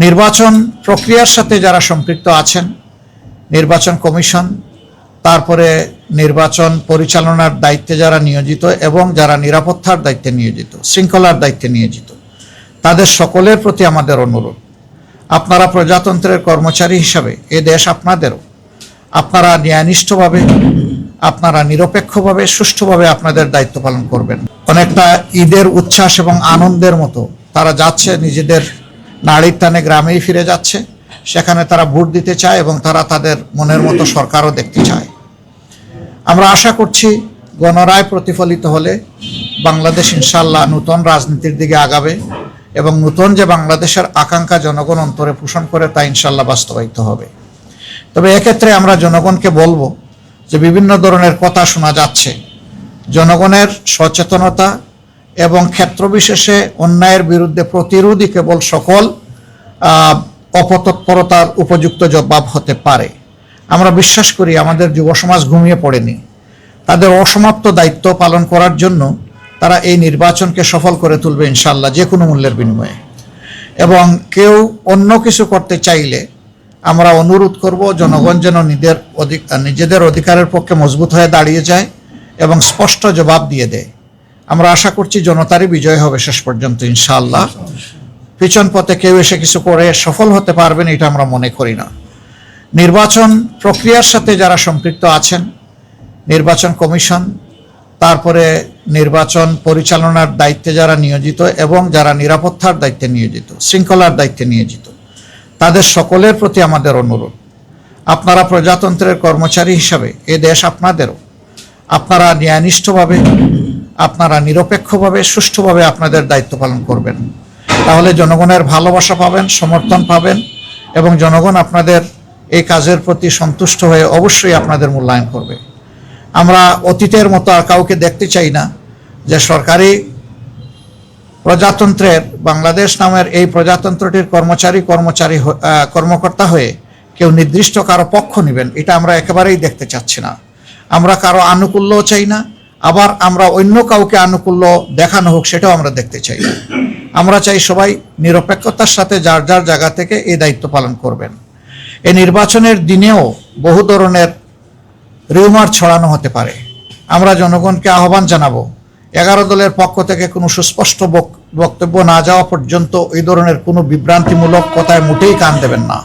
নির্বাচন প্রক্রিয়ার সাথে যারা সম্পৃক্ত আছেন, নির্বাচন কমিশন, তারপরে নির্বাচন পরিচালনার দায়িত্বে যারা নিয়োজিত এবং যারা নিরাপত্তার দায়িত্বে নিয়োজিত, শৃঙ্খলার দায়িত্বে নিয়োজিত, তাদের সকলের প্রতি আমাদের অনুরোধ, আপনারা প্রজাতন্ত্রের কর্মচারী হিসাবে এ দেশ আপনাদেরও, আপনারা ন্যায়নিষ্ঠভাবে, আপনারা নিরপেক্ষভাবে, সুষ্ঠুভাবে আপনাদের দায়িত্ব পালন করবেন। অনেকটা ঈদের উচ্ছ্বাস এবং আনন্দের মতো তারা যাচ্ছে, নিজেদের নাড়ির টানে গ্রামেই ফিরে যাচ্ছে, সেখানে তারা ভোট দিতে চায় এবং তারা তাদের মনের মতো সরকারও দেখতে চায়। আমরা আশা করছি গণরায় প্রতিফলিত হলে বাংলাদেশ ইনশাআল্লাহ নতুন রাজনীতির দিকে আগাবে এবং নতুন যে বাংলাদেশের আকাঙ্ক্ষা জনগণ অন্তরে পোষণ করে তা ইনশাআল্লাহ বাস্তবায়িত হবে। তবে এক্ষেত্রে আমরা জনগণকে বলবো যে বিভিন্ন ধরনের কথা শোনা যাচ্ছে, জনগণের সচেতনতা এবং ক্ষেত্রবিশেষে অন্যায়ের বিরুদ্ধে প্রতিরোধই কেবল সকল অপতৎপরতার উপযুক্ত জবাব হতে পারে। আমরা বিশ্বাস করি আমাদের যুব সমাজ ঘুমিয়ে পড়েনি, তাদের অসমাপ্ত দায়িত্ব পালন করার জন্য তারা এই নির্বাচনকে সফল করে তুলবে ইনশাআল্লাহ, যে কোনো মূল্যের বিনিময়ে। এবং কেউ অন্য কিছু করতে চাইলে আমরা অনুরোধ করব জনগণ যেন নিজেদের অধিকারের পক্ষে মজবুত হয়ে দাঁড়িয়ে যায় এবং স্পষ্ট জবাব দিয়ে দেয়। আমরা আশা করছি জনতারই বিজয় হবে শেষ পর্যন্ত ইনশাআল্লাহ। পিছন পথে কেউ এসে কিছু করে সফল হতে পারবেন এটা আমরা মনে করি না। নির্বাচন প্রক্রিয়ার সাথে যারা সম্পৃক্ত আছেন, নির্বাচন কমিশন, তারপরে নির্বাচন পরিচালনার দায়িত্বে যারা নিয়োজিত এবং যারা নিরাপত্তার দায়িত্বে নিয়োজিত, শৃঙ্খলার দায়িত্বে নিয়োজিত, তাদের সকলের প্রতি আমাদের অনুরোধ, আপনারা প্রজাতন্ত্রের কর্মচারী হিসাবে এ দেশ আপনাদেরও, আপনারা ন্যায়নিষ্ঠভাবে, আপনারা নিরপেক্ষভাবে, সুষ্ঠুভাবে আপনাদের দায়িত্ব পালন করবেন। তাহলে জনগণের ভালোবাসা পাবেন, সমর্থন পাবেন এবং জনগণ আপনাদের এই কাজের প্রতি সন্তুষ্ট হয়ে অবশ্যই আপনাদের মূল্যায়ন করবে। আমরা অতীতের মতো আর কাউকে দেখতে চাই না যে সরকারি প্রজাতন্ত্রের, বাংলাদেশ নামের এই প্রজাতন্ত্রটির কর্মকর্তা হয়ে কেউ নির্দিষ্ট কারো পক্ষ নেবেন, এটা আমরা একেবারেই দেখতে চাচ্ছি না। আমরা কারো আনুকূল্যও চাই না, আবার আমরা অন্য কাউকে আনুকূল্য দেখানো হোক সেটাও আমরা দেখতে চাই না। আমরা চাই সবাই নিরপেক্ষতার সাথে যার যার জায়গা থেকে এই দায়িত্ব পালন করবেন। এই নির্বাচনের দিনেও বহু ধরনের রিউমার ছড়ানো হতে পারে। আমরা জনগণকে আহ্বান জানাবো 11 দলের পক্ষ থেকে কোনো সুস্পষ্ট বক্তব্য না যাওয়া পর্যন্ত এই ধরনের কোনো বিভ্রান্তিমূলক কথায় মোটেই কান দেবেন না।